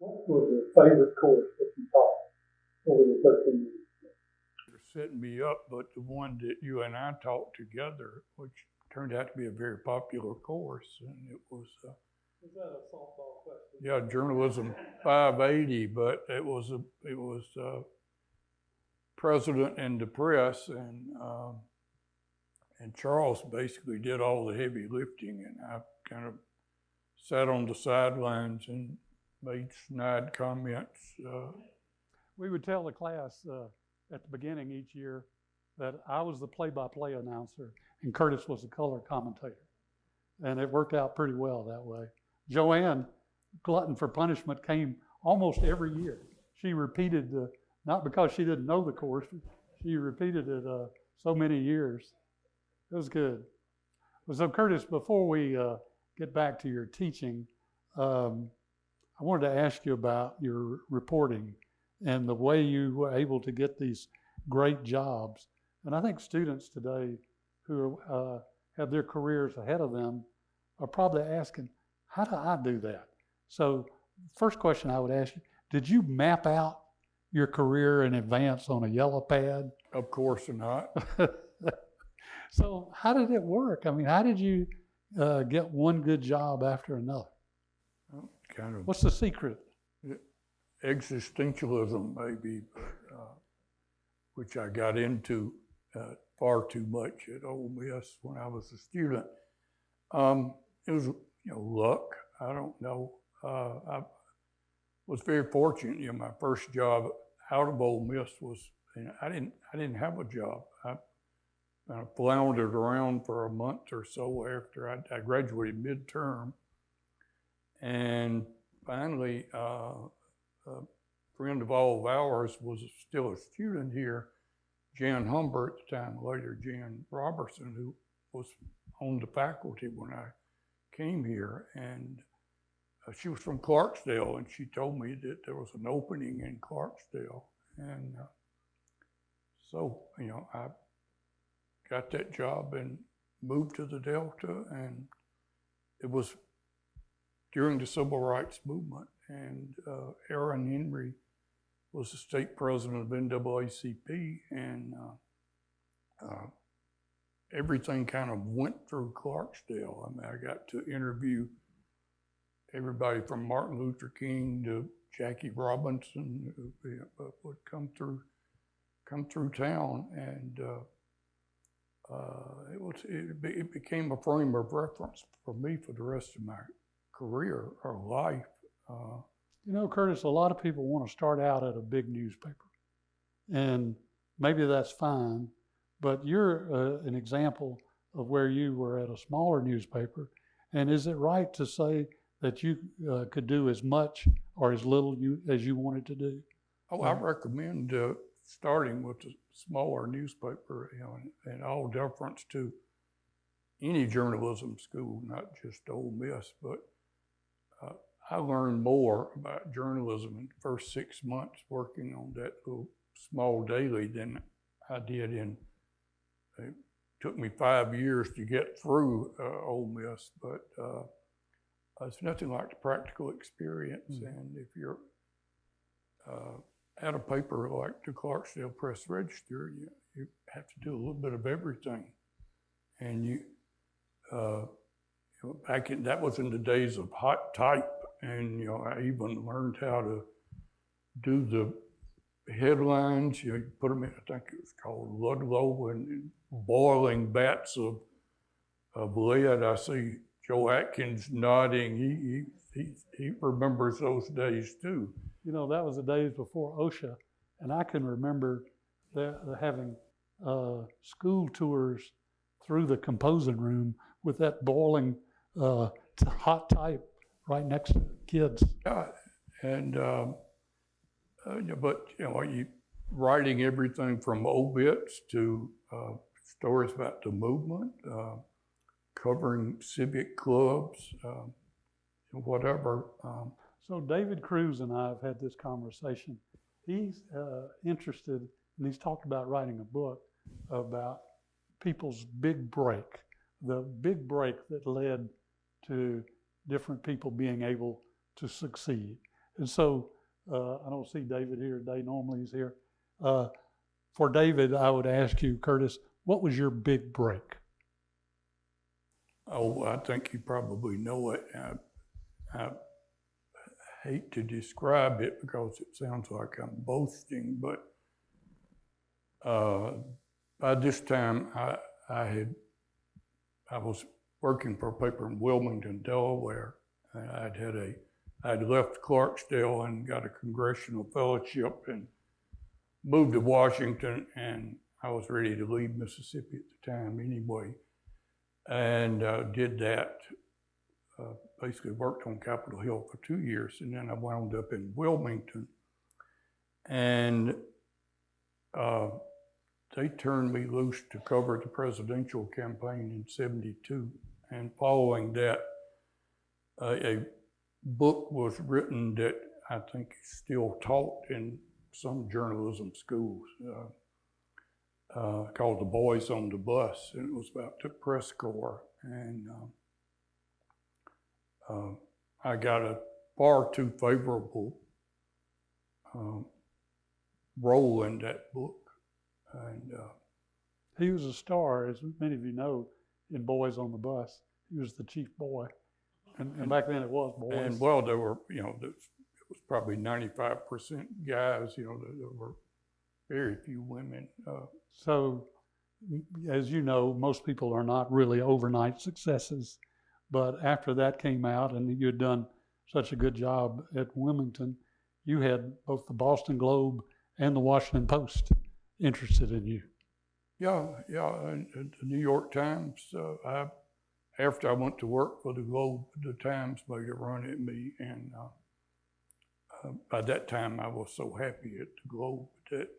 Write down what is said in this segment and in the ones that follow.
What was your favorite course that you taught over the 13 years? Setting me up, but the one that you and I taught together, which turned out to be a very popular course, and it was Was that a softball question? yeah, journalism 580, but it was president and the press, and Charles basically did all the heavy lifting, and I kind of sat on the sidelines and made snide comments. We would tell the class at the beginning each year that I was the play-by-play announcer and Curtis was the color commentator. And it worked out pretty well that way. Joanne, glutton for punishment, came almost every year. She repeated, not because she didn't know the course, she repeated it so many years. It was good. So Curtis, before we get back to your teaching, I wanted to ask you about your reporting and the way you were able to get these great jobs. And I think students today who have their careers ahead of them are probably asking, how do I do that? So first question I would ask you, did you map out your career in advance on a yellow pad? Of course not. So how did it work? I mean, how did you get one good job after another? Kind of. What's the secret? Existentialism, maybe, but, which I got into far too much at Ole Miss when I was a student. It was, luck. I don't know. I was very fortunate. My first job out of Ole Miss was, I didn't have a job. I floundered around for a month or so after I graduated midterm, and finally. A friend of all of ours was still a student here, Jan Humber at the time, later Jan Robertson, who was on the faculty when I came here. And she was from Clarksdale, and she told me that there was an opening in Clarksdale. And so, I got that job and moved to the Delta, and it was during the Civil Rights Movement. And Aaron Henry was the state president of NAACP, and everything kind of went through Clarksdale. I mean, I got to interview everybody from Martin Luther King to Jackie Robinson, who would come through town, and it became a frame of reference for me for the rest of my career or life. Curtis, a lot of people want to start out at a big newspaper, and maybe that's fine, but you're an example of where you were at a smaller newspaper. And is it right to say that you could do as much or as little as you wanted to do? Oh, I recommend starting with a smaller newspaper, and all deference to any journalism school, not just Ole Miss, but I learned more about journalism in the first 6 months working on that little small daily than I did it took me 5 years to get through Ole Miss, but it's nothing like the practical experience. Mm-hmm. And if you're at a paper like the Clarksdale Press Register, you have to do a little bit of everything. And that was in the days of hot type. And I even learned how to do the headlines. You put them in, I think it was called Ludlow, and boiling vats of lead. I see Joe Atkins nodding. He remembers those days too. That was the days before OSHA, and I can remember having school tours through the composing room with that boiling hot type right next to kids. Yeah, and but you writing everything from obits to stories about the movement, covering civic clubs, whatever. So David Cruz and I have had this conversation. He's interested, and he's talked about writing a book about people's big break, the big break that led to different people being able to succeed. And so I don't see David here today. Normally he's here. For David, I would ask you, Curtis, what was your big break? Oh, I think you probably know it. I hate to describe it because it sounds like I'm boasting, but by this time I was working for a paper in Wilmington, Delaware, and I'd left Clarksdale and got a congressional fellowship and moved to Washington, and I was ready to leave Mississippi at the time anyway, and did that. Basically worked on Capitol Hill for 2 years, and then I wound up in Wilmington, and they turned me loose to cover the presidential campaign in '72. And following that, a book was written that I think is still taught in some journalism schools called The Boys on the Bus, and it was about the press corps. And I got a far too favorable role in that book. And he was a star, as many of you know, in Boys on the Bus. He was the chief boy. And back then it was boys. And well, there were, it was probably 95% guys, there were very few women. So, as you know, most people are not really overnight successes. But after that came out and you had done such a good job at Wilmington, you had both the Boston Globe and the Washington Post interested in you. Yeah, and the New York Times, after I went to work for the Globe, the Times made a run at me, and by that time I was so happy at the Globe that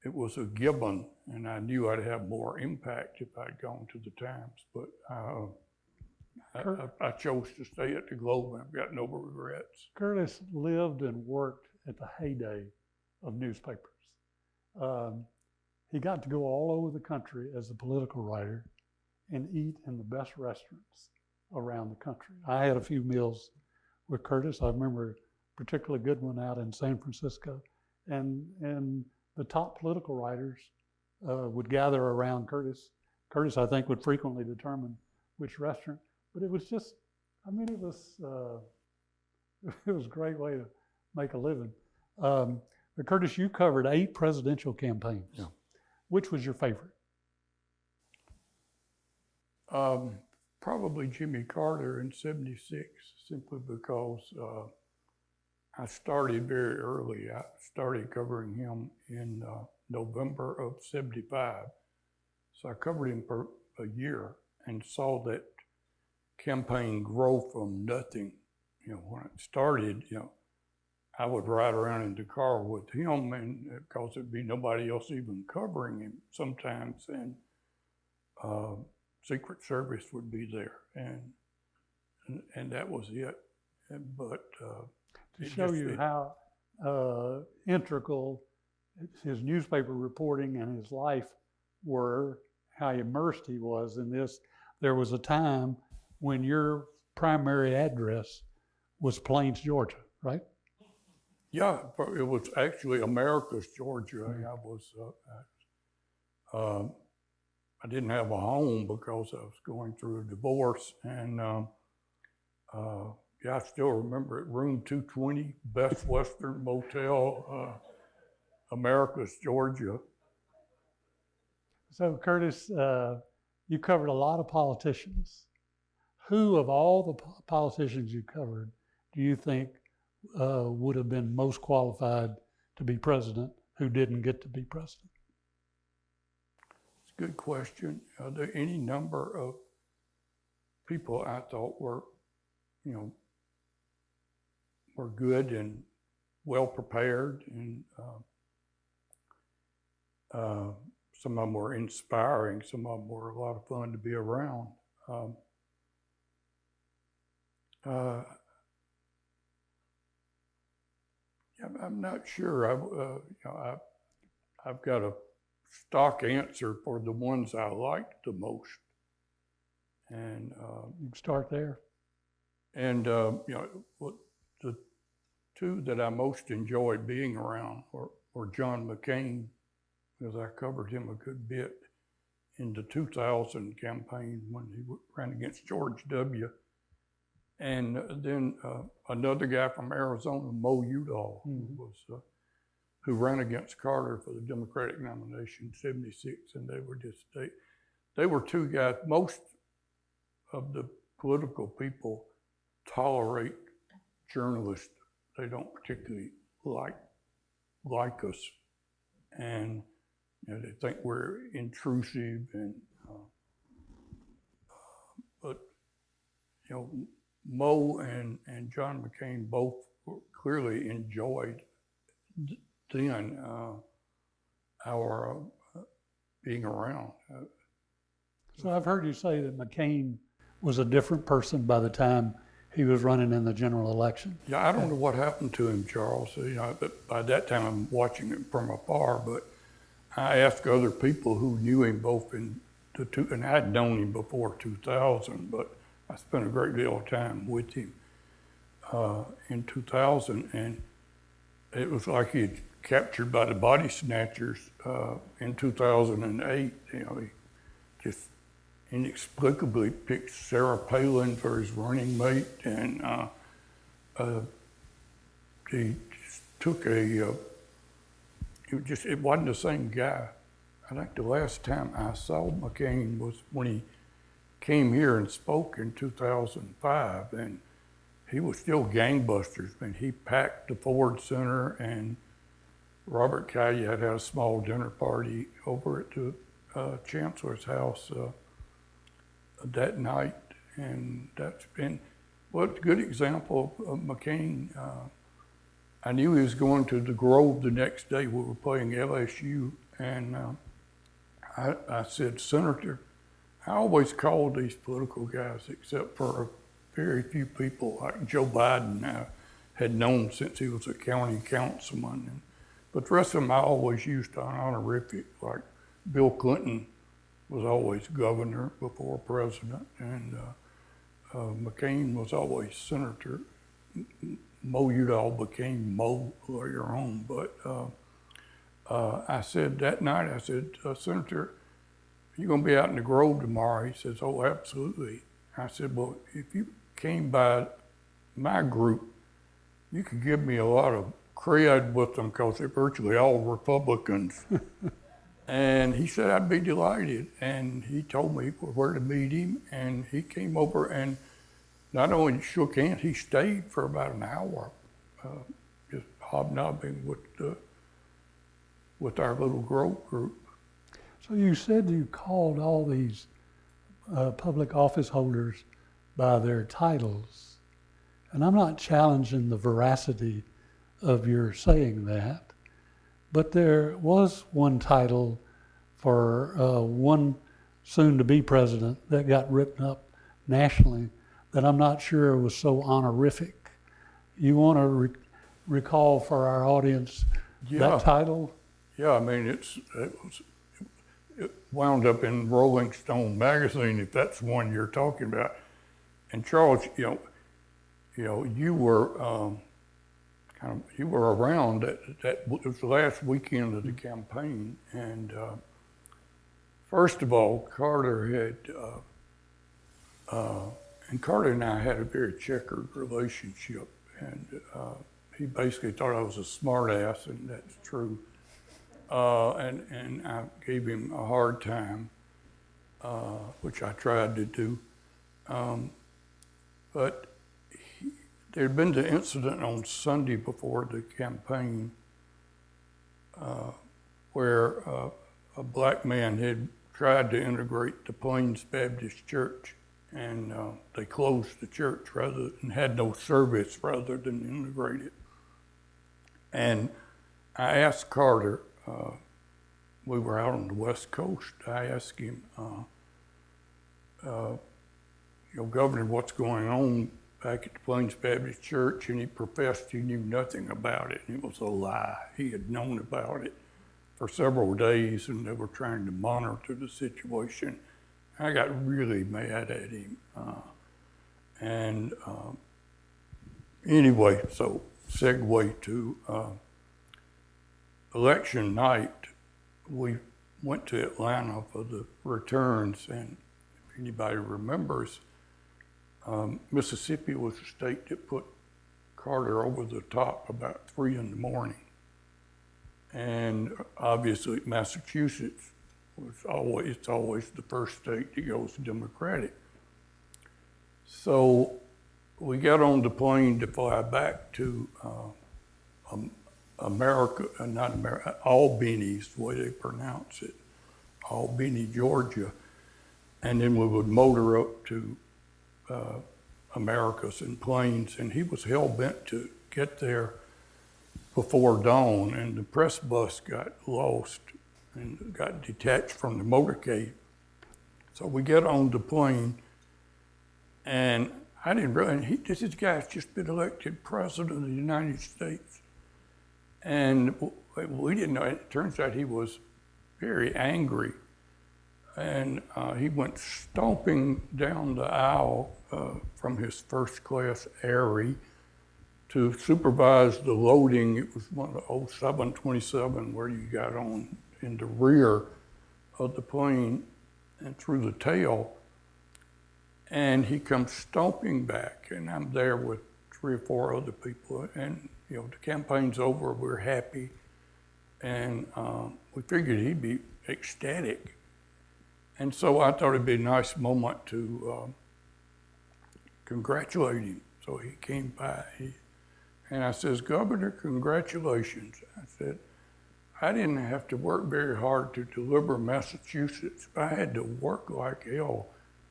it was a given, and I knew I'd have more impact if I'd gone to the Times, but I chose to stay at the Globe, and I've got no regrets. Curtis lived and worked at the heyday of newspapers. He got to go all over the country as a political writer and eat in the best restaurants around the country. I had a few meals with Curtis. I remember a particularly good one out in San Francisco. And the top political writers would gather around Curtis. Curtis, I think, would frequently determine which restaurant. But it was just, it was a great way to make a living. But Curtis, you covered 8 presidential campaigns. Yeah. Which was your favorite? Probably Jimmy Carter in '76, simply because I started very early. I started covering him in November of '75. So I covered him for a year and saw that campaign grow from nothing. When it started, I would ride around in the car with him, and because there'd be nobody else even covering him sometimes, and Secret Service would be there, and that was it. But to show you how integral his newspaper reporting and his life were, how immersed he was in this, there was a time when your primary address was Plains, Georgia, right? Yeah, it was actually America's Georgia. I didn't have a home because I was going through a divorce, and I still remember it, room 220, Best Western Motel, America's Georgia. So Curtis, you covered a lot of politicians. Who of all the politicians you covered do you think would have been most qualified to be president who didn't get to be president? It's a good question. Are there any number of people I thought were good and well prepared, and some of them were inspiring, some of them were a lot of fun to be around. I'm not sure. I've got a stock answer for the ones I liked the most, and you can start there. And the two that I most enjoyed being around were John McCain, because I covered him a good bit in the 2000 campaign when he ran against George W. And then another guy from Arizona, Mo Udall, who ran against Carter for the Democratic nomination in '76, and they were two guys. Most of the political people tolerate journalists. They don't particularly like us, and they think we're intrusive. And but Mo and John McCain both clearly enjoyed then our being around. So I've heard you say that McCain was a different person by the time he was running in the general election. Yeah, I don't know what happened to him, Charles. But by that time I'm watching him from afar. But I asked other people who knew him both in the two, and I'd known him before 2000, but I spent a great deal of time with him in 2000, and it was like he'd captured by the body snatchers in 2008. He just inexplicably picked Sarah Palin for his running mate, and he just took it wasn't the same guy. I think the last time I saw McCain was when he came here and spoke in 2005, and he was still gangbusters. I mean, he packed the Ford Center, and Robert Caillat had a small dinner party over at the Chancellor's house that night, and that's been a good example of McCain. I knew he was going to the Grove the next day. We were playing LSU, and I said, Senator, I always called these political guys, except for very few people like Joe Biden had known since he was a county councilman. But the rest of them I always used an honorific, like Bill Clinton was always governor before president, and McCain was always senator. Mo Udall became Mo later on, but I said that night, I said, Senator, you gonna be out in the Grove tomorrow? He says, oh, absolutely. I said, well, if you came by my group, you could give me a lot of cred with them because they're virtually all Republicans. And he said, I'd be delighted. And he told me where to meet him, and he came over and not only shook hands, he stayed for about an hour, just hobnobbing with our little Grove group. So you said you called all these public office holders by their titles. And I'm not challenging the veracity of your saying that, but there was one title for one soon-to-be president that got written up nationally that I'm not sure was so honorific. You want to recall for our audience that title? Yeah, I mean, it wound up in Rolling Stone magazine, if that's the one you're talking about. And Charles, you were you were around it was the last weekend of the campaign, and first of all, Carter and I had a very checkered relationship, and he basically thought I was a smart ass, and that's true. And I gave him a hard time, which I tried to do. But there'd been the incident on Sunday before the campaign where a black man had tried to integrate the Plains Baptist Church, and they closed the church and had no service rather than integrate it. And I asked Carter, we were out on the West Coast, I asked him, Governor, what's going on back at the Plains Baptist Church? And he professed he knew nothing about it. It was a lie. He had known about it for several days, and they were trying to monitor the situation. I got really mad at him. Anyway, so segue to election night. We went to Atlanta for the returns, and if anybody remembers, Mississippi was the state that put Carter over the top about 3 in the morning. And obviously Massachusetts it's always the first state that goes Democratic. So we got on the plane to fly back to Albany is the way they pronounce it, Albany, Georgia. And then we would motor up to Americus in planes, and he was hell-bent to get there before dawn, and the press bus got lost and got detached from the motorcade. So we get on the plane, and I didn't realize, this guy's just been elected president of the United States. And we didn't know, it turns out he was very angry. And he went stomping down the aisle from his first class Airy to supervise the loading. It was one of the old 727 where you got on in the rear of the plane and through the tail. And he comes stomping back, and I'm there with 3 or 4 other people. And you know, the campaign's over, we're happy. And we figured he'd be ecstatic. And so I thought it'd be a nice moment to congratulate him. So he came by, and I says, "Governor, congratulations." I said, "I didn't have to work very hard to deliver Massachusetts. I had to work like hell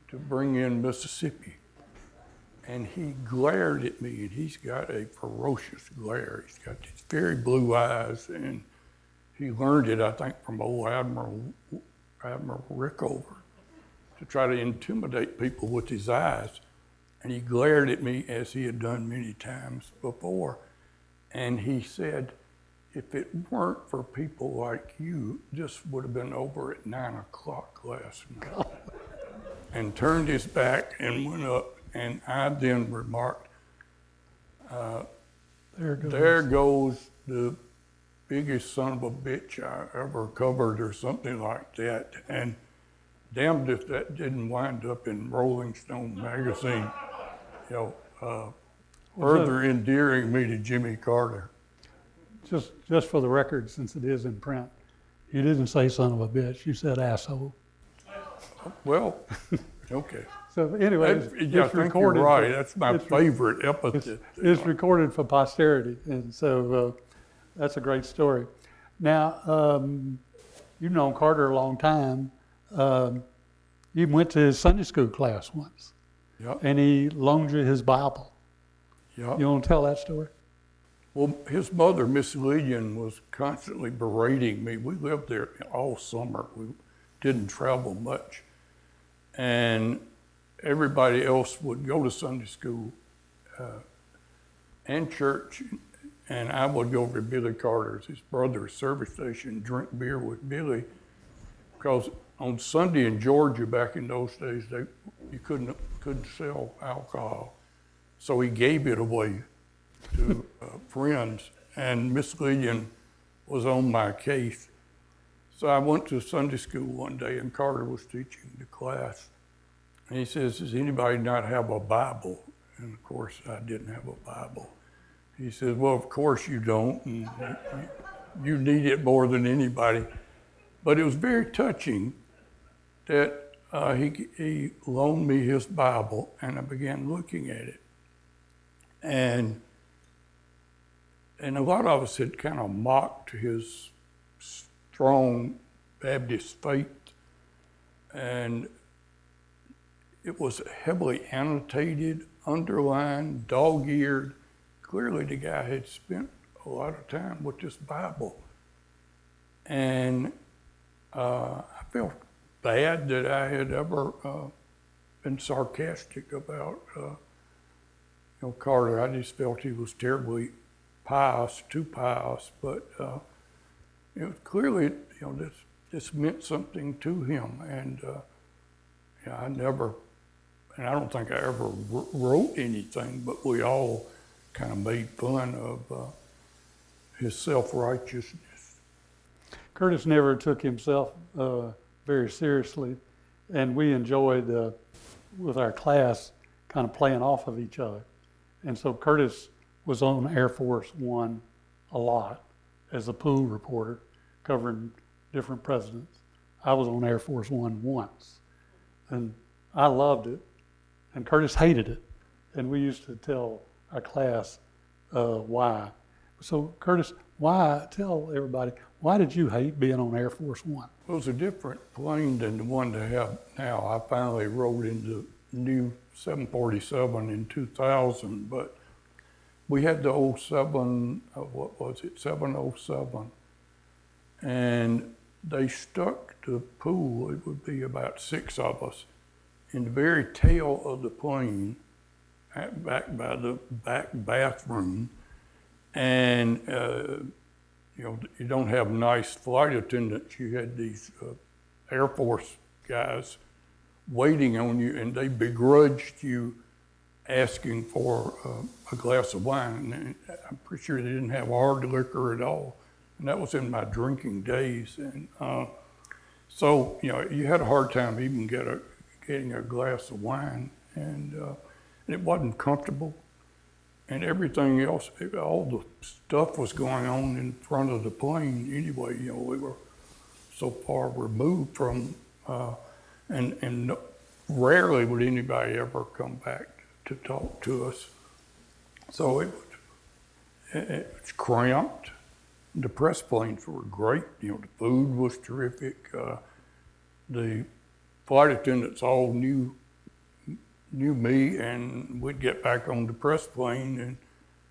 to bring in Mississippi." And he glared at me, and he's got a ferocious glare. He's got these very blue eyes, and he learned it, I think, from old Admiral Rickover, to try to intimidate people with his eyes. And he glared at me as he had done many times before. And he said, "If it weren't for people like you, this would have been over at 9 o'clock last night." And turned his back and went up. And I then remarked, there goes the biggest son of a bitch I ever covered, or something like that. And damned if that didn't wind up in Rolling Stone magazine, you know, further endearing me to Jimmy Carter. Just for the record, since it is in print, you didn't say son of a bitch, you said asshole. Well, okay. So anyway, I think you're right. That's my favorite epithet. It's recorded for posterity, and so that's a great story. Now, you've known Carter a long time. You went to his Sunday school class once, Yep. and he loaned you his Bible. Yep. You want to tell that story? Well, his mother, Miss Lillian, was constantly berating me. We lived there all summer. We didn't travel much. And everybody else would go to Sunday school and church, and I would go over to Billy Carter's, his brother's service station, drink beer with Billy, because on Sunday in Georgia back in those days, you couldn't sell alcohol. So he gave it away to friends, and Miss Lillian was on my case. So I went to Sunday school one day, and Carter was teaching the class. And he says, "Does anybody not have a Bible?" And of course, I didn't have a Bible. He says, "Well, of course you don't, and you need it more than anybody." But it was very touching that he loaned me his Bible, and I began looking at it. And a lot of us had kind of mocked his strong Baptist faith, and it was heavily annotated, underlined, dog-eared. Clearly the guy had spent a lot of time with this Bible. And I felt bad that I had ever been sarcastic about Carter. I just felt he was terribly pious, too pious, but clearly, this meant something to him. And I don't think I ever wrote anything, but we all kind of made fun of his self-righteousness. Curtis never took himself very seriously, and we enjoyed, with our class, kind of playing off of each other. And so Curtis was on Air Force One a lot as a pool reporter, covering different presidents. I was on Air Force One once, and I loved it, and Curtis hated it. And we used to tell our class why. So Curtis, tell everybody, why did you hate being on Air Force One? It was a different plane than the one they have now. I finally rode into new 747 in 2000, but we had the 707, and they stuck the pool, it would be about 6 of us, in the very tail of the plane, back by the back bathroom. And you don't have nice flight attendants. You had these Air Force guys waiting on you, and they begrudged you asking for a glass of wine. And I'm pretty sure they didn't have hard liquor at all. And that was in my drinking days. And so, you had a hard time even getting a glass of wine. And it wasn't comfortable. And everything else, all the stuff was going on in front of the plane anyway. We were so far removed from, and rarely would anybody ever come back to talk to us. So it's cramped. The press planes were great. The food was terrific. The flight attendants all knew me, and we'd get back on the press plane, and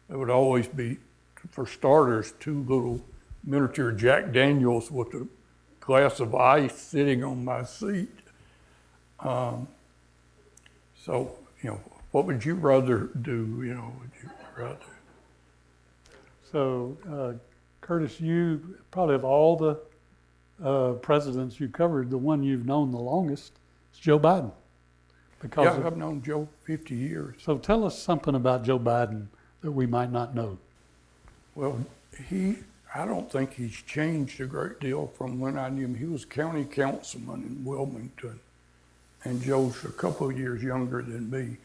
there would always be, for starters, 2 little miniature Jack Daniels with a glass of ice sitting on my seat. So, what would you rather do? Would you rather? So, Curtis, you probably of all the presidents you covered, the one you've known the longest is Joe Biden. Yeah, I've known Joe 50 years. So tell us something about Joe Biden that we might not know. Well, I don't think he's changed a great deal from when I knew him. He was county councilman in Wilmington, and Joe's a couple of years younger than me.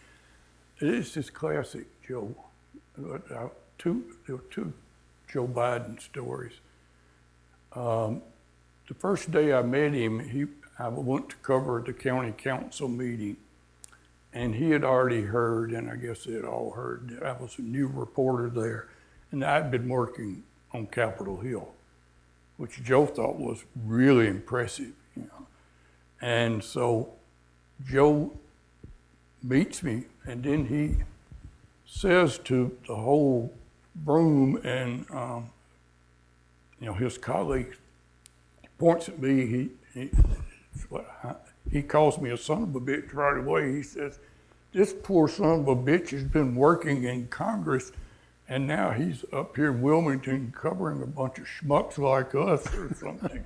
It's this classic Joe. There were 2 Joe Biden stories. The first day I met him, I went to cover the county council meeting. And he had already heard, and I guess they had all heard, that I was a new reporter there. And I'd been working on Capitol Hill, which Joe thought was really impressive. And so Joe meets me, and then he says to the whole room and his colleagues, points at me, he calls me a son of a bitch right away. He says, "This poor son of a bitch has been working in Congress, and now he's up here in Wilmington covering a bunch of schmucks like us," or something.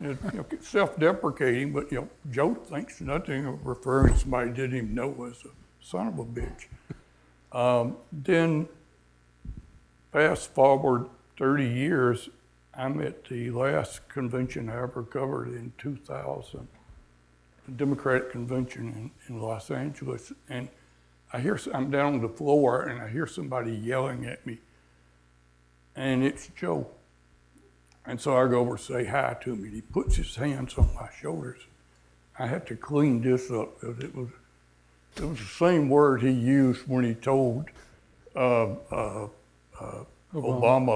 It's self-deprecating, but Joe thinks nothing of referring to somebody he didn't even know as a son of a bitch. Then fast forward 30 years, I'm at the last convention I ever covered in 2000. Democratic convention in Los Angeles, and I'm down on the floor, and I hear somebody yelling at me, and it's Joe. And so I go over and say hi to him, and he puts his hands on my shoulders. I had to clean this up because it was the same word he used when he told Obama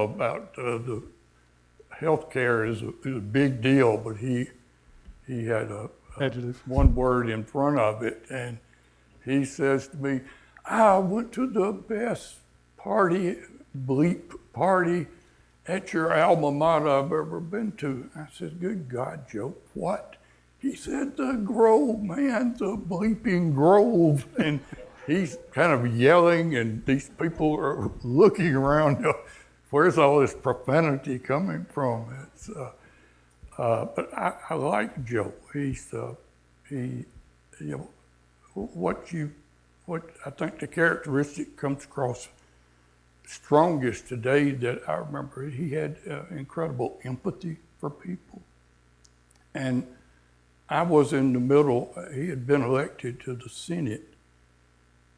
about the health care is a big deal, but he had one word in front of it, and he says to me, "I went to the best bleep party at your alma mater I've ever been to." I said, "Good God, Joe, what?" He said, "The Grove, man, the bleeping Grove." And he's kind of yelling, and these people are looking around, where's all this profanity coming from? But I like Joe. What I think the characteristic comes across strongest today that I remember, he had incredible empathy for people. And I was in the middle. He had been elected to the Senate,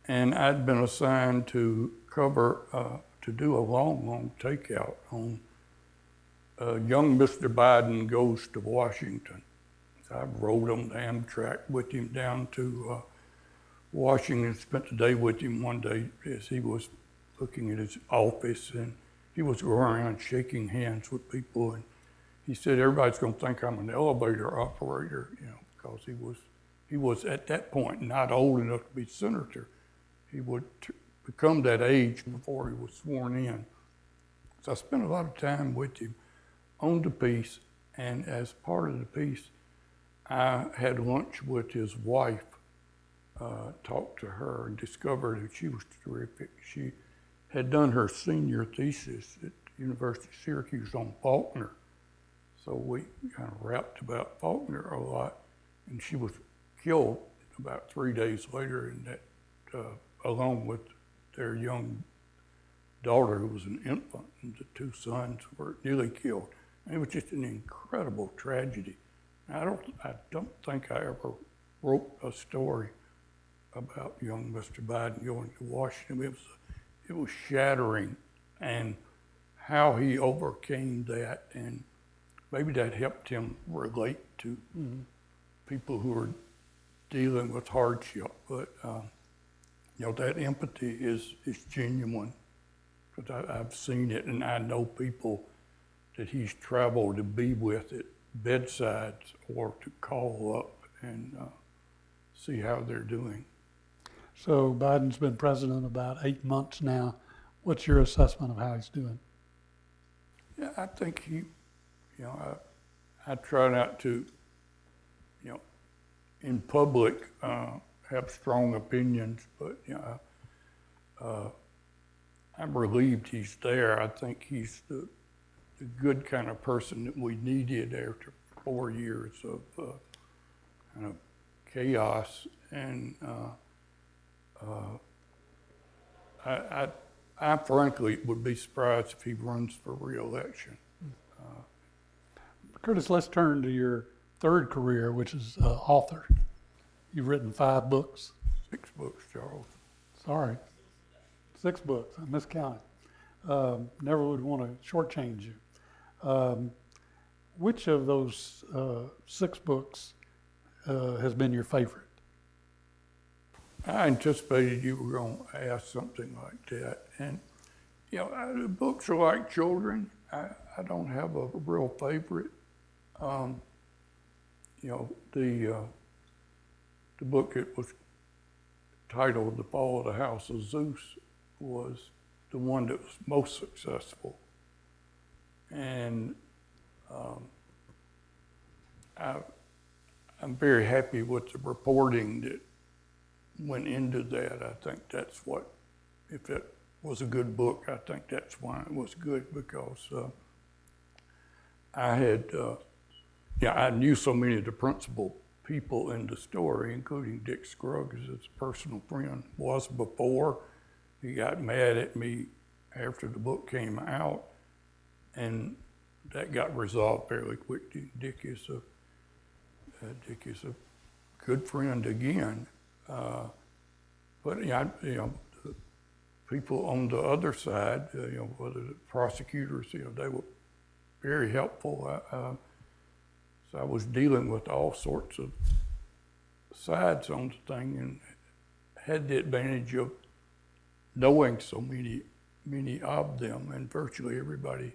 and I'd been assigned to cover, to do a long takeout on young Mr. Biden goes to Washington. So I rode on the Amtrak with him down to Washington, spent the day with him one day as he was looking at his office, and he was going around shaking hands with people, and he said, everybody's going to think I'm an elevator operator, because he was at that point not old enough to be senator. He would become that age before he was sworn in. So I spent a lot of time with him on the piece, and as part of the piece, I had lunch with his wife, talked to her, and discovered that she was terrific. She had done her senior thesis at the University of Syracuse on Faulkner. So we kind of rapped about Faulkner a lot, and she was killed about 3 days later, and that, along with their young daughter, who was an infant, and the 2 sons were nearly killed. And it was just an incredible tragedy. I don't think I ever wrote a story about young Mr. Biden going to Washington. It was shattering, and how he overcame that, and maybe that helped him relate to people who are dealing with hardship. But that empathy is genuine, because I've seen it, and I know people that he's traveled to be with at bedsides or to call up and see how they're doing. So Biden's been president about 8 months now. What's your assessment of how he's doing? Yeah, I think he, I try not to, in public have strong opinions, but I'm relieved he's there. I think he's the good kind of person that we needed after 4 years of kind of chaos, and I frankly would be surprised if he runs for re-election. Curtis, let's turn to your third career, which is author. You've written 5 books. 6 books, Charles. Sorry, 6 books. I miscounted. Never would want to shortchange you. Which of those 6 books has been your favorite? I anticipated you were going to ask something like that. And, the books are like children. I don't have a real favorite. The book that was titled The Fall of the House of Zeus was the one that was most successful. And I'm very happy with the reporting that went into that. I think that's what, if it was a good book, I think that's why it was good, because I knew so many of the principal people in the story, including Dick Scruggs, his personal friend was before. He got mad at me after the book came out, and that got resolved fairly quickly. Dick is a good friend again. But the people on the other side, whether the prosecutors, they were very helpful. So I was dealing with all sorts of sides on the thing, and had the advantage of knowing so many of them, and virtually everybody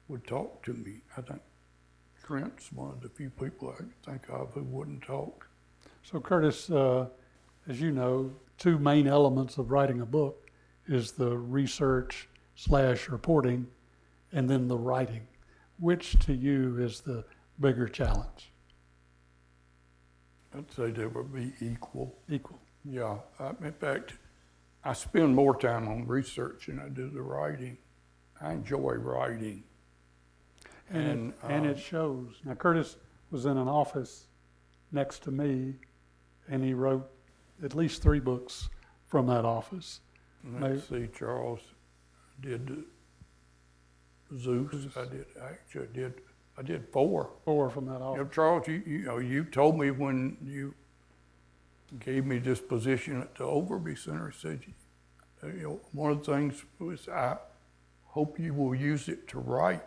would talk to me. I think Trent's one of the few people I can think of who wouldn't talk. So Curtis, as you know, 2 main elements of writing a book is the research/reporting, and then the writing. Which to you is the bigger challenge? I'd say they would be equal. Equal. Yeah. In fact, I spend more time on research than I do the writing. I enjoy writing. And it shows. Now, Curtis was in an office next to me, and he wrote at least 3 books from that office. Let's see, Charles. did Zeus. I did 4. 4 from that You know, office. Charles, you told me when you gave me this position at the Overby Center, said, one of the things was, I hope you will use it to write,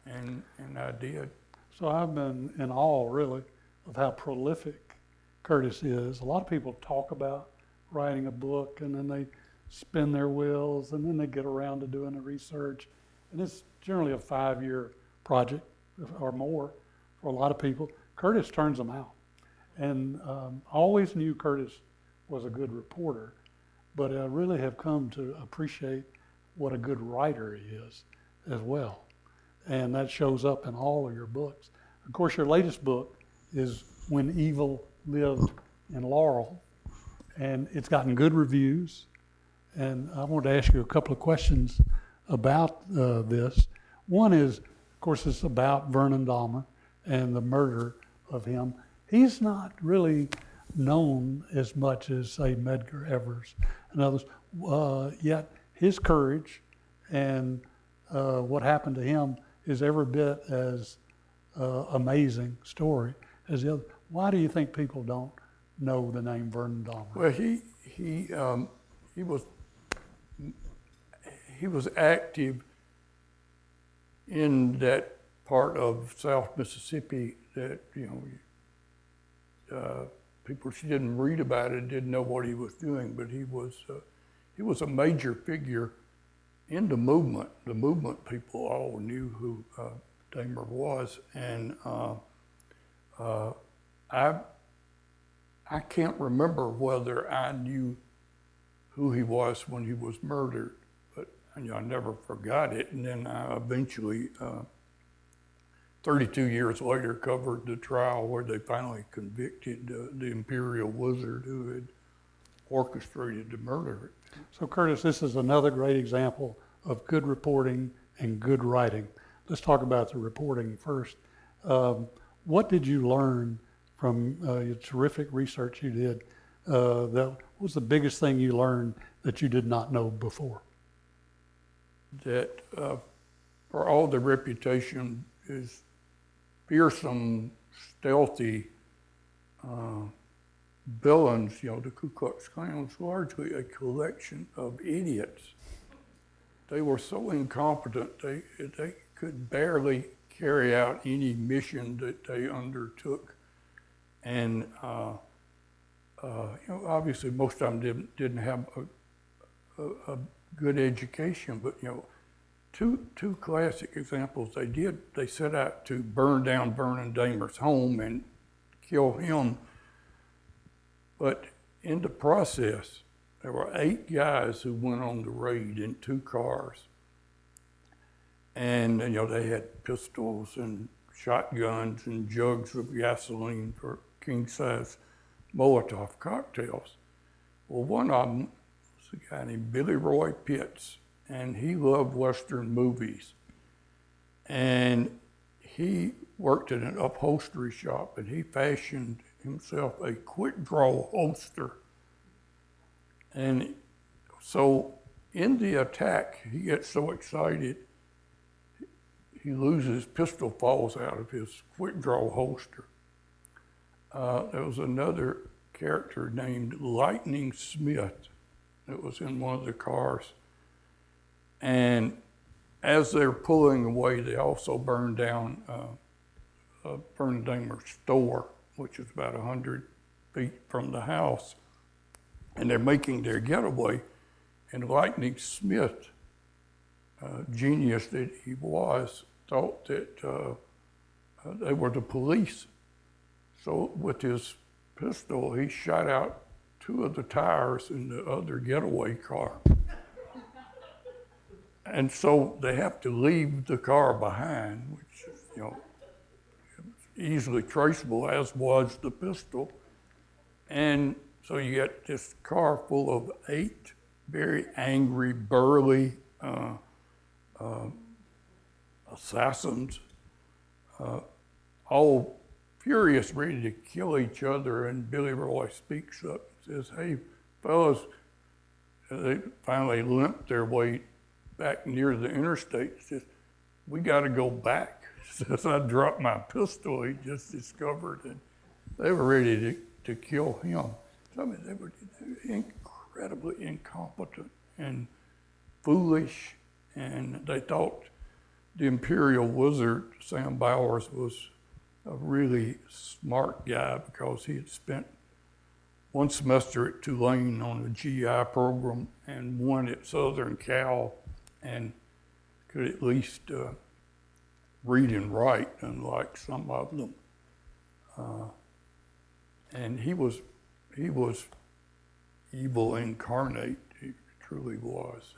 and I did. So I've been in awe, really, of how prolific Curtis is. A lot of people talk about writing a book, and then they spin their wheels, and then they get around to doing the research. And it's generally a 5-year project or more for a lot of people. Curtis turns them out. And I always knew Curtis was a good reporter, but I really have come to appreciate what a good writer he is as well. And that shows up in all of your books. Of course, your latest book is When Evil Lived in Laurel, and it's gotten good reviews. And I want to ask you a couple of questions about this. One is, of course, it's about Vernon Dahmer and the murder of him. He's not really known as much as, say, Medgar Evers and others, yet his courage and what happened to him is every bit as amazing story as the other. Why do you think people don't know the name Vernon Dahmer? Well, he was active in that part of South Mississippi that people didn't read about it, didn't know what he was doing, but he was a major figure in the movement. The movement people all knew who Dahmer was, and I can't remember whether I knew who he was when he was murdered, but I never forgot it. And then I eventually, 32 years later, covered the trial where they finally convicted the Imperial Wizard who had orchestrated the murder. So Curtis, this is another great example of good reporting and good writing. Let's talk about the reporting first. What did you learn from your terrific research you did? That was the biggest thing you learned that you did not know before? That for all the reputation is fearsome, stealthy villains, the Ku Klux Klan was largely a collection of idiots. They were so incompetent, they could barely carry out any mission that they undertook. And obviously most of them didn't have a good education, but two classic examples. They set out to burn down Vernon Dahmer's home and kill him, but in the process, there were 8 guys who went on the raid in 2 cars. And they had pistols and shotguns and jugs of gasoline for king-size Molotov cocktails. Well, one of them was a guy named Billy Roy Pitts, and he loved Western movies. And he worked at an upholstery shop, and he fashioned himself a quick-draw holster. And so in the attack, he gets so excited, he loses, pistol falls out of his quick-draw holster. There was another character named Lightning Smith that was in one of the cars. And as they're pulling away, they also burned down Vernon Dahmer's store, which is about 100 feet from the house. And they're making their getaway. And Lightning Smith, genius that he was, thought that they were the police. So with his pistol, he shot out 2 of the tires in the other getaway car. And so they have to leave the car behind, which, easily traceable, as was the pistol. And so you get this car full of 8 very angry, burly assassins, all furious, ready to kill each other. And Billy Roy speaks up and says, "Hey, fellas," they finally limped their way back near the interstate. Says, we got to go back. Since I dropped my pistol, he just discovered, and they were ready to kill him. So, I mean, they were incredibly incompetent and foolish, and they thought the imperial wizard, Sam Bowers, was a really smart guy because he had spent one semester at Tulane on a GI program and one at Southern Cal, and could at least read and write, unlike some of them. And he was evil incarnate. He truly was.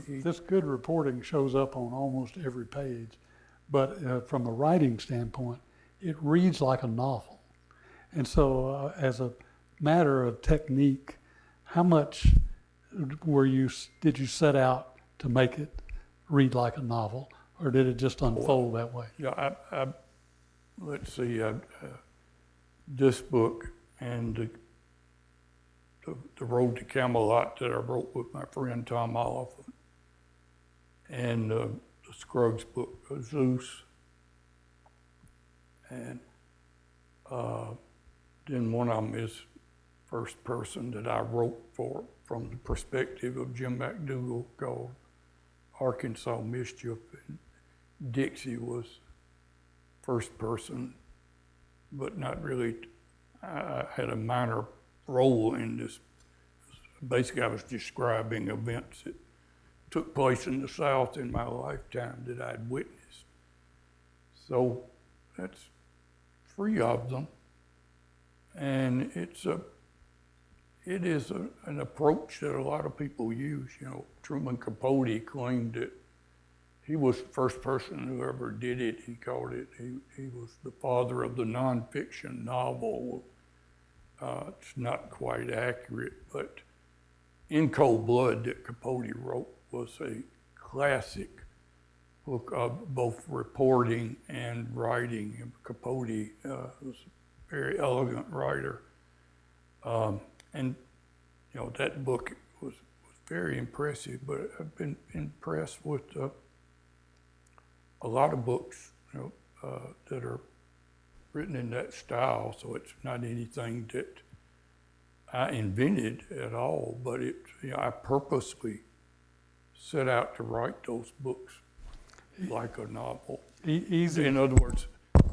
This good reporting shows up on almost every page, but from a writing standpoint, it reads like a novel. And so as a matter of technique, how much did you set out to make it read like a novel, or did it just unfold that way? Yeah, let's see, this book and the Road to Camelot that I wrote with my friend Tom Oliphant, and the Scruggs book, Zeus, and then one of them is first person that I wrote from the perspective of Jim McDougall, called Arkansas Mischief, and Dixie was first person, but not really. I had a minor role in this. Basically, I was describing events that took place in the South in my lifetime that I'd witnessed. So that's 3 of them, and it is an approach that a lot of people use. You know, Truman Capote claimed that he was the first person who ever did it. He called it, he was the father of the nonfiction novel. It's not quite accurate, but In Cold Blood that Capote wrote was a classic book of both reporting and writing. And Capote was a very elegant writer. And you know, that book was very impressive, but I've been impressed with a lot of books, you know, that are written in that style. So it's not anything that I invented at all, but you know, I purposely set out to write those books like a novel. Easy. In other words,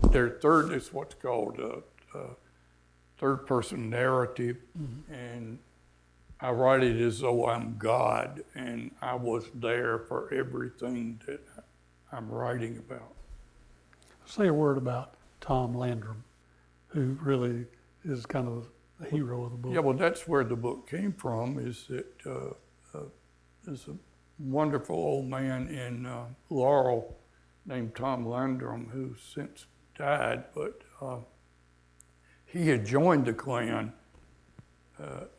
it's what's called third-person narrative, and I write it as though I'm God, and I was there for everything that I'm writing about. Say a word about Tom Landrum, who really is kind of the hero of the book. Yeah, well, that's where the book came from, is that there's a wonderful old man in Laurel named Tom Landrum, who's since died, but he had joined the Klan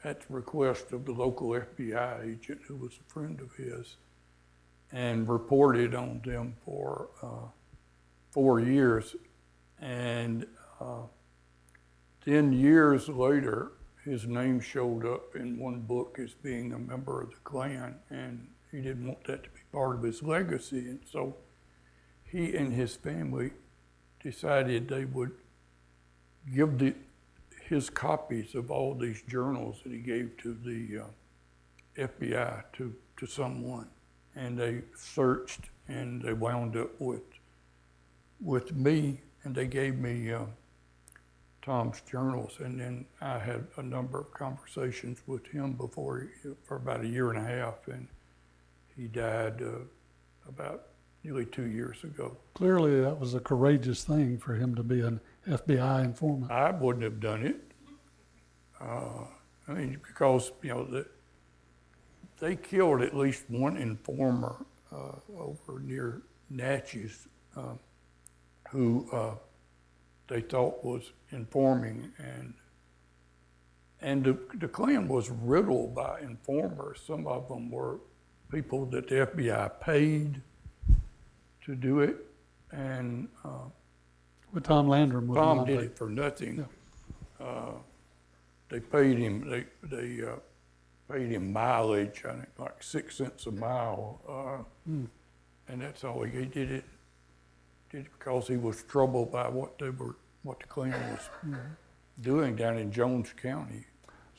at the request of the local FBI agent, who was a friend of his, and reported on them for 4 years. And then years later, his name showed up in one book as being a member of the Klan, and he didn't want that to be part of his legacy. And so he and his family decided they would give his copies of all these journals that he gave to the FBI to someone. And they searched, and they wound up with me, and they gave me Tom's journals. And then I had a number of conversations with him for about 1.5 years, and he died about nearly 2 years ago. Clearly, that was a courageous thing for him to be an FBI informant. I wouldn't have done it. I mean, because, you know, they killed at least one informer over near Natchez who they thought was informing, and the Klan was riddled by informers. Some of them were people that the FBI paid to do it, and But Tom Landrum was Tom not did paid. it for nothing. Yeah. They paid him. They paid him mileage. I think like 6 cents a mile, and that's all he did it because he was troubled by what the Klan was doing down in Jones County.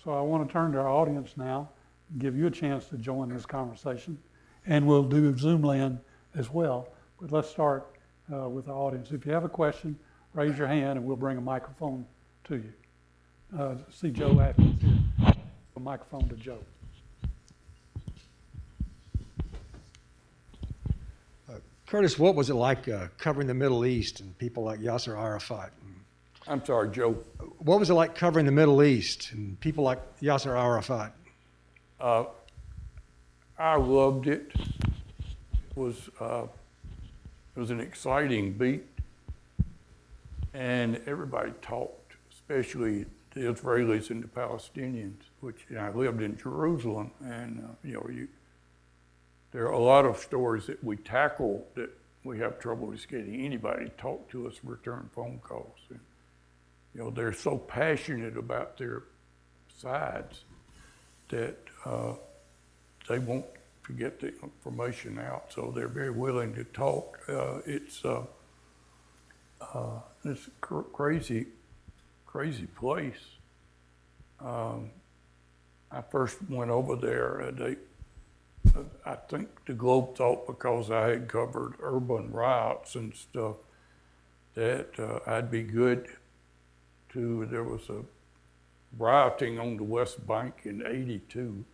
So I want to turn to our audience now, give you a chance to join this conversation, and we'll do Zoom land as well. But let's start with our audience. If you have a question, raise your hand and we'll bring a microphone to you. See Joe Atkins here. A microphone to Joe. Curtis, what was it like covering the Middle East and people like Yasser Arafat? I'm sorry, Joe. What was it like covering the Middle East and people like Yasser Arafat? I loved it. It was an exciting beat, and everybody talked, especially the Israelis and the Palestinians, which I lived in Jerusalem, and there are a lot of stories that we tackle that we have trouble just getting anybody to talk to us, return phone calls. And, they're so passionate about their sides that they want to get the information out, so they're very willing to talk. It's crazy place. I first went over there, I think the Globe thought because I had covered urban riots and stuff that I'd be good there was a rioting on the West Bank in '82,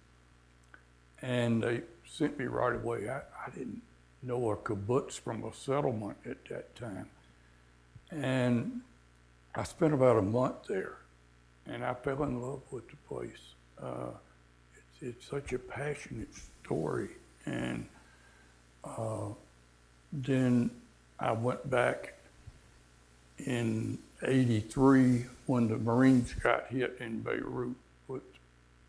and they sent me right away. I didn't know a kibbutz from a settlement at that time. And I spent about a month there, and I fell in love with the place. It's such a passionate story. And then I went back in '83 when the Marines got hit in Beirut with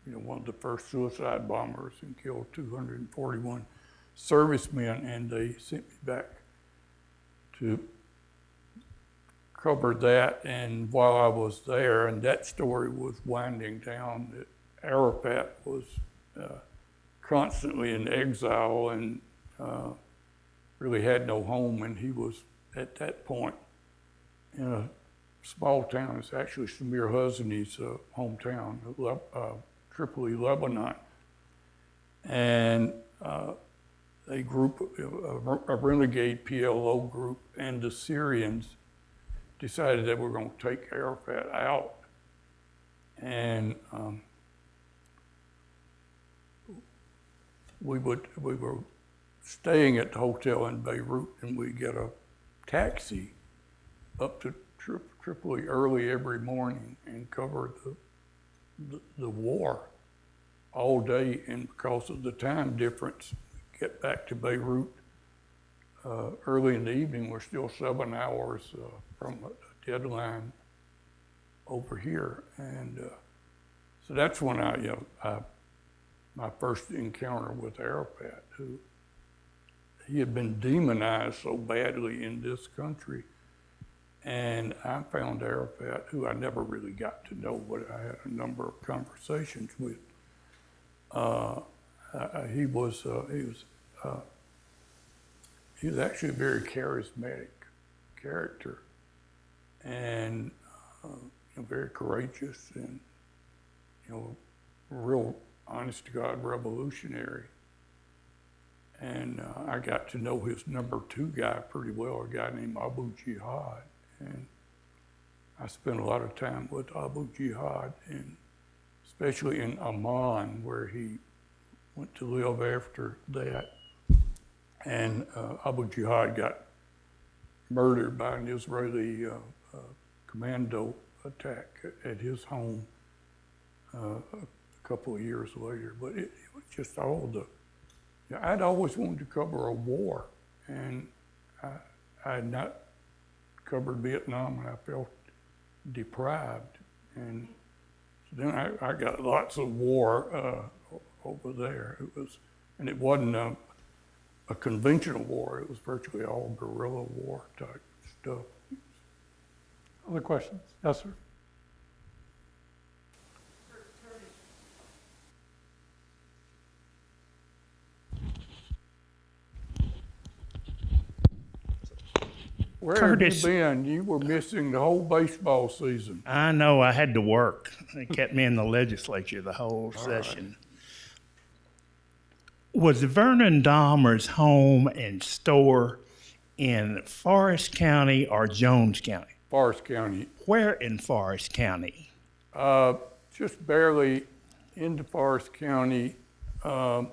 one of the first suicide bombers and killed 241 servicemen, and they sent me back to cover that. And while I was there, and that story was winding down, that Arafat was constantly in exile and really had no home, and he was at that point in a small town. It's actually Samir Husni's hometown, Tripoli, Lebanon. And a group, a renegade PLO group, and the Syrians decided that we're going to take Arafat out. And we were staying at the hotel in Beirut, and we get a taxi up to Tripoli early every morning and cover the war all day. And because of the time difference, we get back to Beirut early in the evening. We're still 7 hours from a deadline over here. And so that's when my first encounter with Arafat, he had been demonized so badly in this country. And I found Arafat, who I never really got to know, but I had a number of conversations with. He was actually a very charismatic character, and very courageous, and real honest to God revolutionary. And I got to know his number 2 guy pretty well, a guy named Abu Jihad. And I spent a lot of time with Abu Jihad, and especially in Amman, where he went to live after that. And Abu Jihad got murdered by an Israeli commando attack at his home a couple of years later. But it was just all I'd always wanted to cover a war, and I had not covered Vietnam, and I felt deprived. And so then I got lots of war over there. It wasn't a conventional war. It was virtually all guerrilla war type stuff. Other questions? Yes, sir. Where Curtis. have you been? You were missing the whole baseball season. I know I had to work. They kept me in the legislature the whole session. Was Vernon Dahmer's home and store in Forest County or Jones County? Forest County. Where in Forest County? Just barely into Forest County. If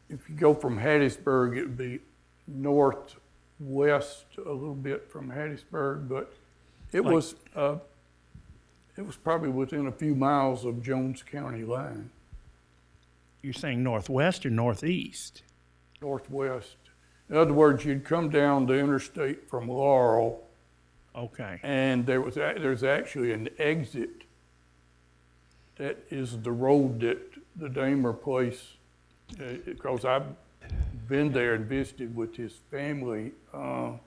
you go from Hattiesburg, it would be northwest a little bit from Hattiesburg, but it was probably within a few miles of Jones County line. You're saying northwest or northeast? Northwest. In other words, you'd come down the interstate from Laurel, Okay. and there's actually an exit that is the road that the Damer place, because I've been there and visited with his family, and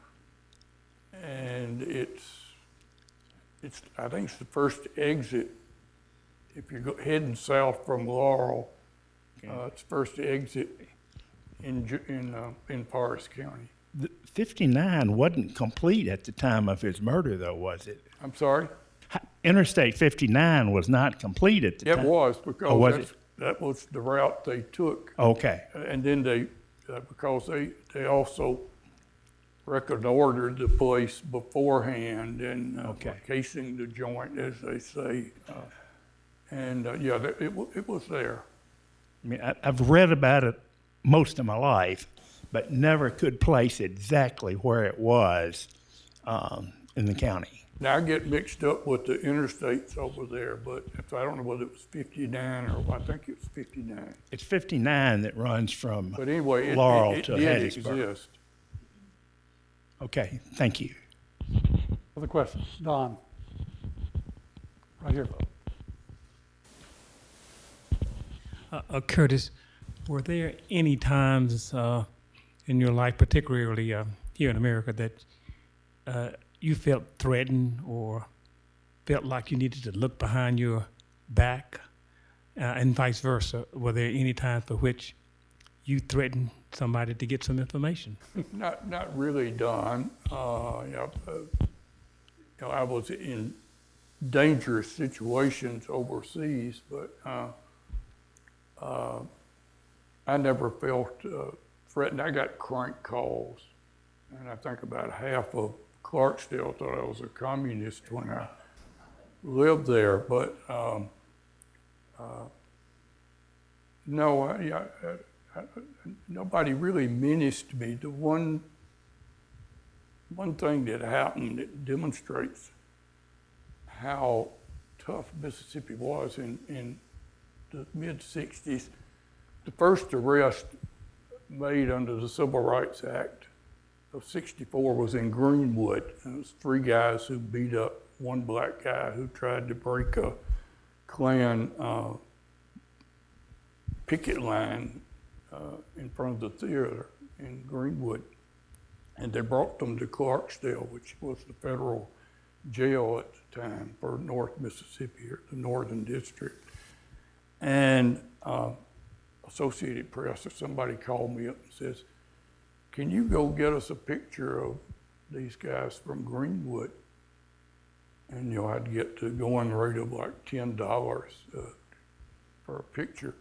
it's I think it's the first exit if you're heading south from Laurel. It's first exit in Forest County. 59 wasn't complete at the time of his murder, though, was it? I'm sorry? Interstate 59 was not complete at the It time. was, Oh, because was that was the route they took. Okay. And then because they also reconnoitered the place beforehand and Okay. casing the joint, as they say. It was there. I mean, I've read about it most of my life, but never could place exactly where it was in the county. Now, I get mixed up with the interstates over there, but I don't know whether it was 59 or I think it was 59. It's 59 that runs from But anyway, Laurel it to did Hattiesburg. exist. Okay, thank you. Other questions? Don? Right here. Curtis, were there any times in your life, particularly here in America, that you felt threatened or felt like you needed to look behind your back, and vice versa? Were there any times for which you threatened somebody to get some information? Not really, Don. I was in dangerous situations overseas, but I never felt threatened. I got crank calls, and I think about half of Clarksdale thought I was a communist when I lived there. But no, nobody really menaced me. The one thing that happened that demonstrates how tough Mississippi was in the mid-'60s, the first arrest made under the Civil Rights Act of '64 was in Greenwood. And it was 3 guys who beat up one black guy who tried to break a Klan picket line in front of the theater in Greenwood. And they brought them to Clarksdale, which was the federal jail at the time for North Mississippi, or the Northern District. And Associated Press or somebody called me up and says, "Can you go get us a picture of these guys from Greenwood?" And I'd get the going rate of like $10 for a picture.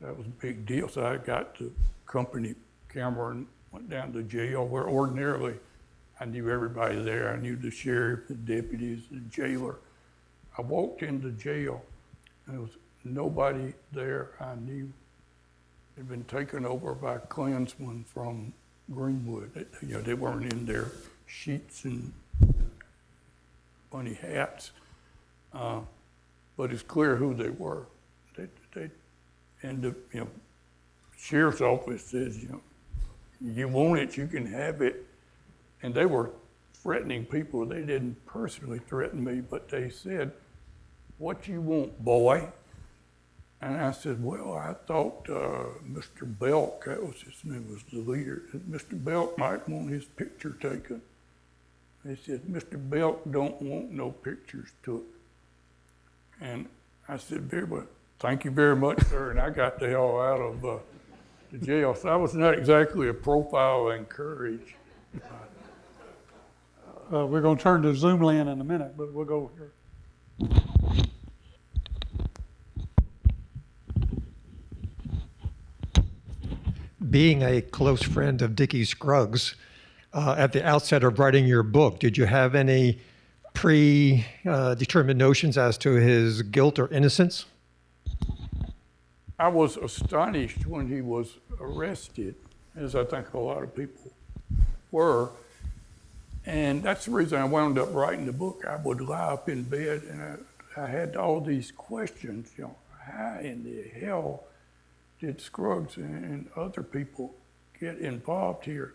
That was a big deal. So I got the company camera and went down to jail, where ordinarily I knew everybody there. I knew the sheriff, the deputies, the jailer. I walked into jail and there was nobody there I knew. It had been taken over by Klansmen from Greenwood. They weren't in their sheets and funny hats, but it's clear who they were. And the sheriff's office says, you want it, you can have it. And they were threatening people. They didn't personally threaten me, but they said, "What you want, boy?" And I said, "Well, I thought Mr. Belk," that was his name, was the leader, "Mr. Belk might want his picture taken." They said, "Mr. Belk don't want no pictures took." And I said, "Very well, thank you very much, sir." And I got the hell out of the jail. So I was not exactly a profile in courage. We're going to turn to Zoom land in a minute, but we'll go here. Being a close friend of Dickie Scruggs, at the outset of writing your book, did you have any predetermined notions as to his guilt or innocence? I was astonished when he was arrested, as I think a lot of people were. And that's the reason I wound up writing the book. I would lie up in bed and I had all these questions, how in the hell did Scruggs and other people get involved here?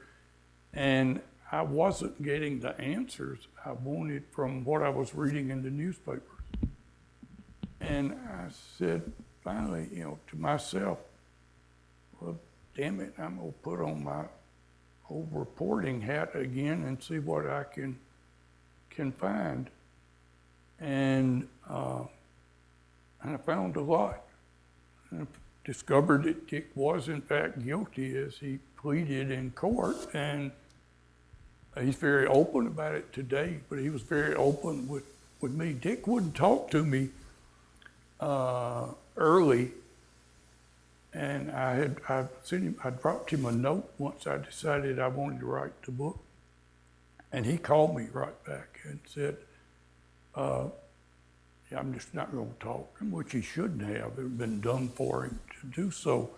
And I wasn't getting the answers I wanted from what I was reading in the newspapers. And I said, finally, to myself, well, damn it, I'm gonna put on my old reporting hat again and see what I can find. And I found a lot. And I discovered that Dick was in fact guilty as he pleaded in court, and he's very open about it today, but he was very open with me. Dick wouldn't talk to me early, and I dropped him a note once I decided I wanted to write the book, and he called me right back and said, I'm just not going to talk, which he shouldn't have. It had been done for him to do so.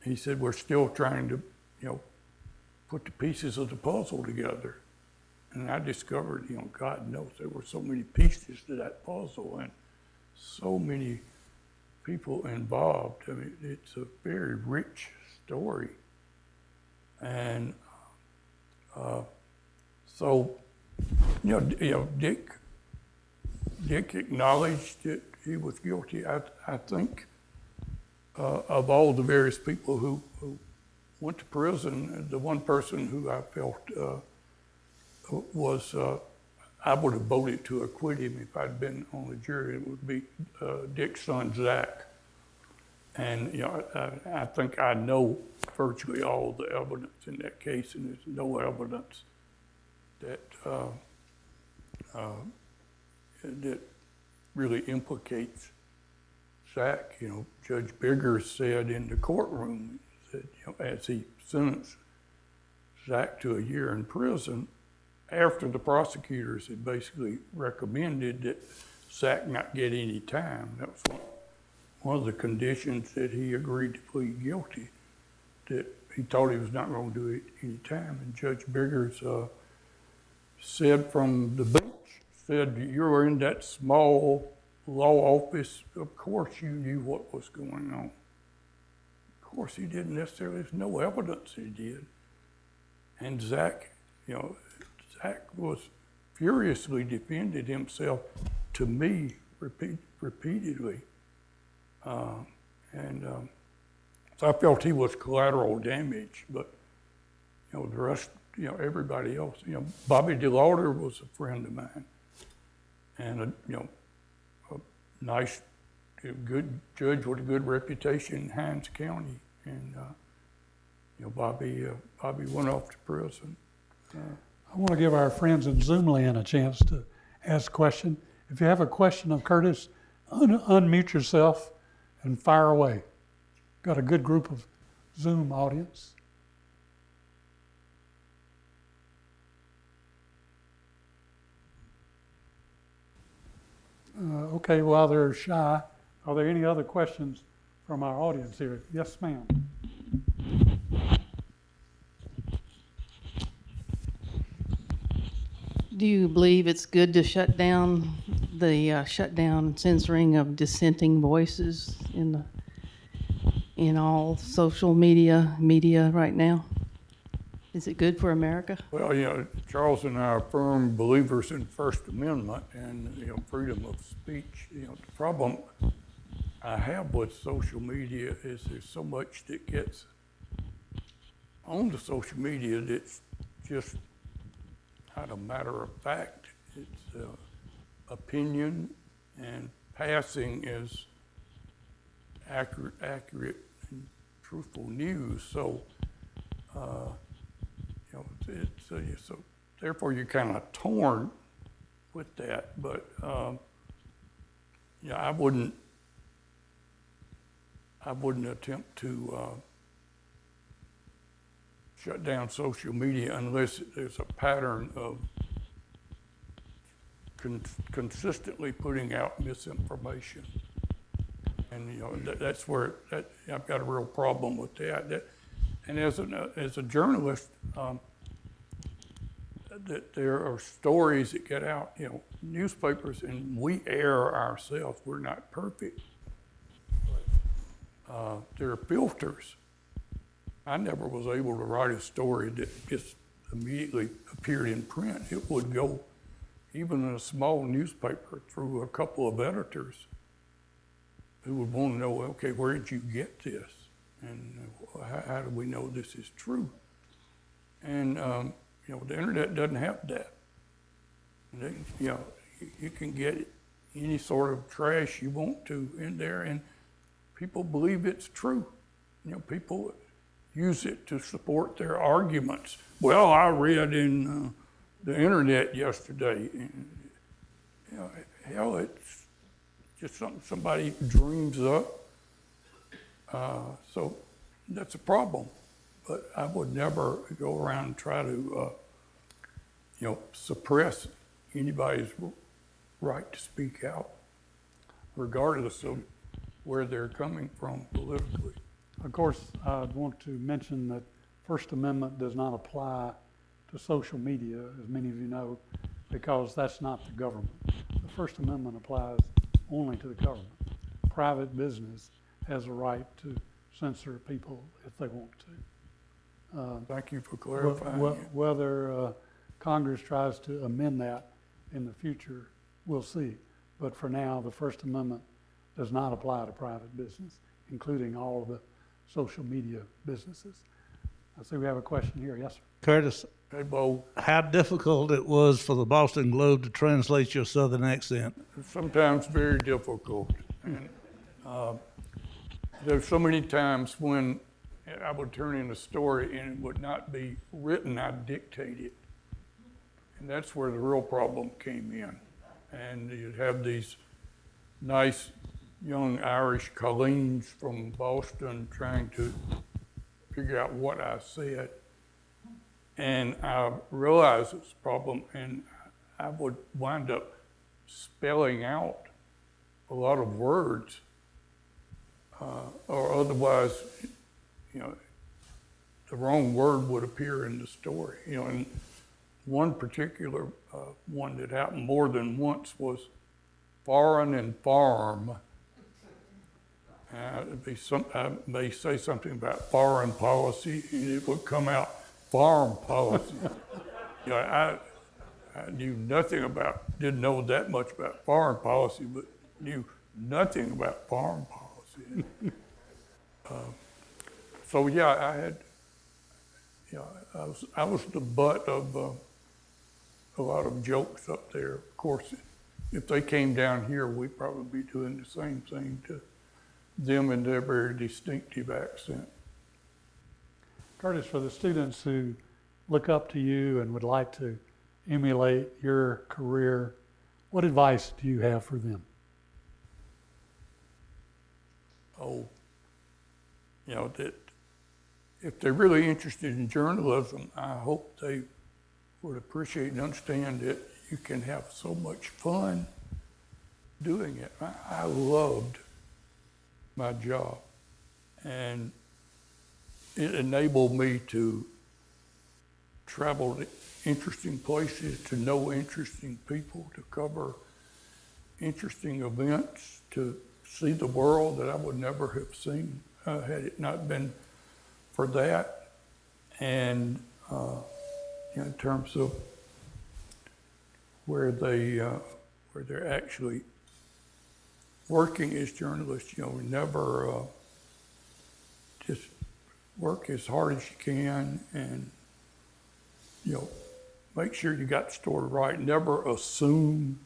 He said, we're still trying to, put the pieces of the puzzle together. And I discovered, God knows there were so many pieces to that puzzle and so many people involved. I mean, it's a very rich story. And so, Dick acknowledged that he was guilty. I think of all the various people who went to prison, the one person who I felt was, I would have voted to acquit him if I'd been on the jury. It would be Dick's son, Zach. And, I think I know virtually all the evidence in that case, and there's no evidence that that really implicates Zach. Judge Biggers said in the courtroom, that, as he sentenced Zach to a year in prison, after the prosecutors had basically recommended that Zach not get any time. That was one of the conditions that he agreed to plead guilty, that he thought he was not going to do it any time. And Judge Biggers said from the bench, said, you were in that small law office, of course you knew what was going on. Of course he didn't necessarily, there's no evidence he did. And Zach, Zach was furiously defended himself to me repeatedly. So I felt he was collateral damage, but the rest, everybody else, Bobby DeLauder was a friend of mine, and a nice, good judge with a good reputation in Hines County, and Bobby went off to prison. I want to give our friends in Zoom land a chance to ask a question. If you have a question of Curtis, unmute yourself and fire away. Got a good group of Zoom audience. Okay, while they're shy, are there any other questions from our audience here? Yes, ma'am. Do you believe it's good to shut down censoring of dissenting voices in all social media right now? Is it good for America? Well, Charles and I are firm believers in First Amendment and freedom of speech. The problem I have with social media is there's so much that gets on the social media that's just not a matter of fact. It's opinion, and passing is accurate and truthful news. So it's So therefore, you're kind of torn with that. But yeah, I wouldn't attempt to shut down social media unless there's a pattern of consistently putting out misinformation. And you know that's where I've got a real problem with that. And as a journalist, that there are stories that get out, you know, newspapers, and we err ourselves. We're not perfect. There are filters. I never was able to write a story that just immediately appeared in print. It would go, even in a small newspaper, through a couple of editors who would want to know, okay, where did you get this? And how do we know this is true? And, you know, the internet doesn't have that. You know, you can get any sort of trash you want to in there, and people believe it's true. You know, people use it to support their arguments. Well, I read in the internet yesterday. And, you know, hell, it's just something somebody dreams up. So that's a problem. But I would never go around and try to, you know, suppress anybody's right to speak out, regardless of where they're coming from politically. Of course, I'd want to mention that First Amendment does not apply to social media, as many of you know, because that's not the government. The First Amendment applies only to the government. Private business has a right to censor people if they want to. Thank you for clarifying. Whether Congress tries to amend that in the future, we'll see. But for now, the First Amendment does not apply to private business, including all of the social media businesses. I see we have a question here. Yes, sir. Curtis, Hey, Bo, how difficult it was for the Boston Globe to translate your Southern accent? sometimes very difficult. And there's so many times when I would turn in a story and it would not be written, I'd dictate it. And that's where the real problem came in. And you'd have these nice young Irish colleens from Boston trying to figure out what I said. And I realized it's a problem, and I would wind up spelling out a lot of words, or otherwise, you know, the wrong word would appear in the story. You know, and one particular one that happened more than once was foreign and farm. I may say something about foreign policy, and it would come out farm policy. You know, I knew nothing about, didn't know that much about foreign policy, but knew nothing about farm policy. So yeah, I had, you know, I was the butt of a lot of jokes up there. Of course, if they came down here, we'd probably be doing the same thing to them in their very distinctive accent. Curtis, for the students who look up to you and would like to emulate your career, what advice do you have for them? Oh, you know, that if they're really interested in journalism, I hope they would appreciate and understand that you can have so much fun doing it. I loved my job, and it enabled me to travel to interesting places, to know interesting people, to cover interesting events, to see the world that I would never have seen had it not been for that. And you know, in terms of where they're actually working as journalists, you know, never just work as hard as you can, and you know, make sure you got the story right. Never assume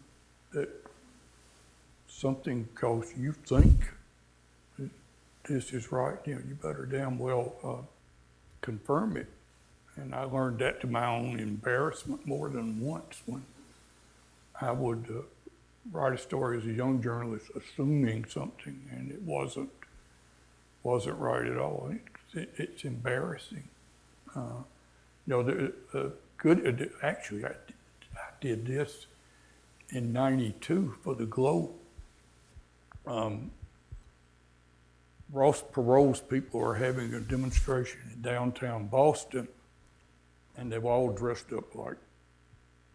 that something because you think that this is right. You know, you better damn well confirm it. And I learned that to my own embarrassment more than once when I would write a story as a young journalist, assuming something, and it wasn't right at all. It's embarrassing. Actually, I did this in '92 for the Globe. Ross Perot's people are having a demonstration in downtown Boston, and they've all dressed up like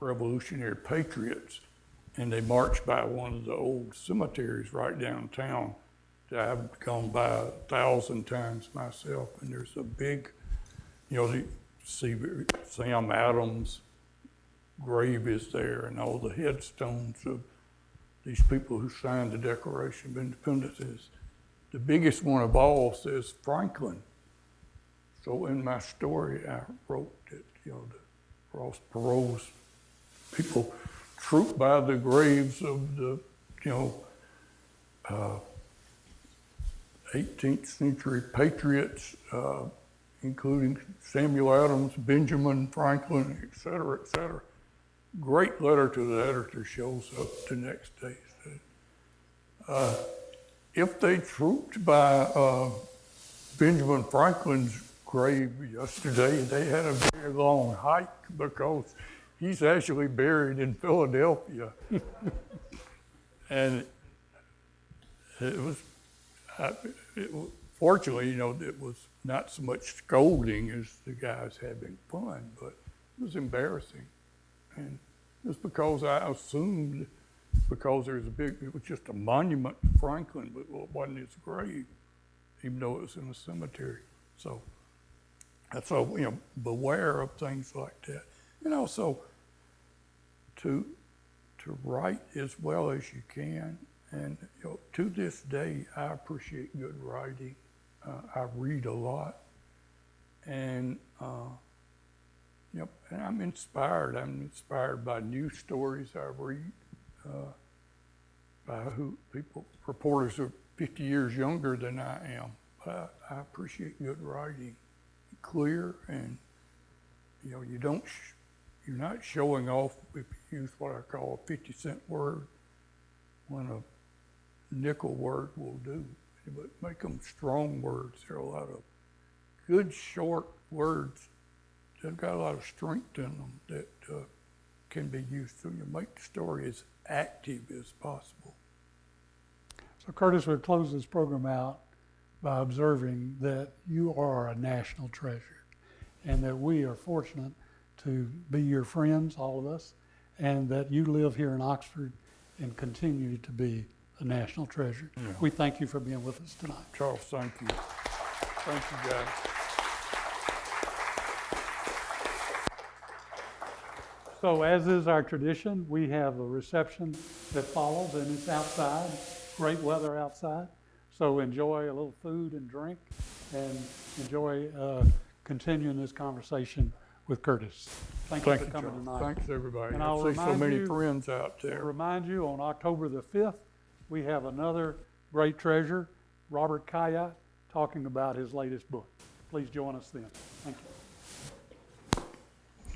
revolutionary patriots, and they marched by one of the old cemeteries right downtown that I've gone by 1,000 times myself, and there's a big, see Sam Adams' grave is there, and all the headstones of these people who signed the Declaration of Independence is. The biggest one of all says Franklin. So in my story, I wrote that, the Ross Perot's people trooped by the graves of the, 18th century patriots, including Samuel Adams, Benjamin Franklin, et cetera, et cetera. Great letter to the editor shows up the next day. Said, if they trooped by Benjamin Franklin's grave yesterday, they had a very long hike because he's actually buried in Philadelphia. And fortunately, it was not so much scolding as the guys having fun, but it was embarrassing. And it was because I assumed, because it was just a monument to Franklin, but it wasn't his grave, even though it was in a cemetery. So beware of things like that. And also to write as well as you can. And to this day, I appreciate good writing. I read a lot, and and I'm inspired. I'm inspired by news stories I read, by reporters who are 50 years younger than I am. But I appreciate good writing, clear, and you're not showing off if you use what I call a 50-cent word when a nickel word will do. But make them strong words. There are a lot of good short words that have got a lot of strength in them that can be used to make the story as active as possible. So Curtis, we'll close this program out by observing that you are a national treasure and that we are fortunate to be your friends, all of us, and that you live here in Oxford and continue to be a national treasure. Yeah. We thank you for being with us tonight. Charles, thank you. Thank you, guys. So as is our tradition, we have a reception that follows, and it's outside, great weather outside. So enjoy a little food and drink, and enjoy continuing this conversation with Curtis. Thank you for coming tonight. Thanks, everybody. And I see so many friends out there. I'll remind you, on October the 5th, we have another great treasure, Robert Kayat, talking about his latest book. Please join us then. Thank you.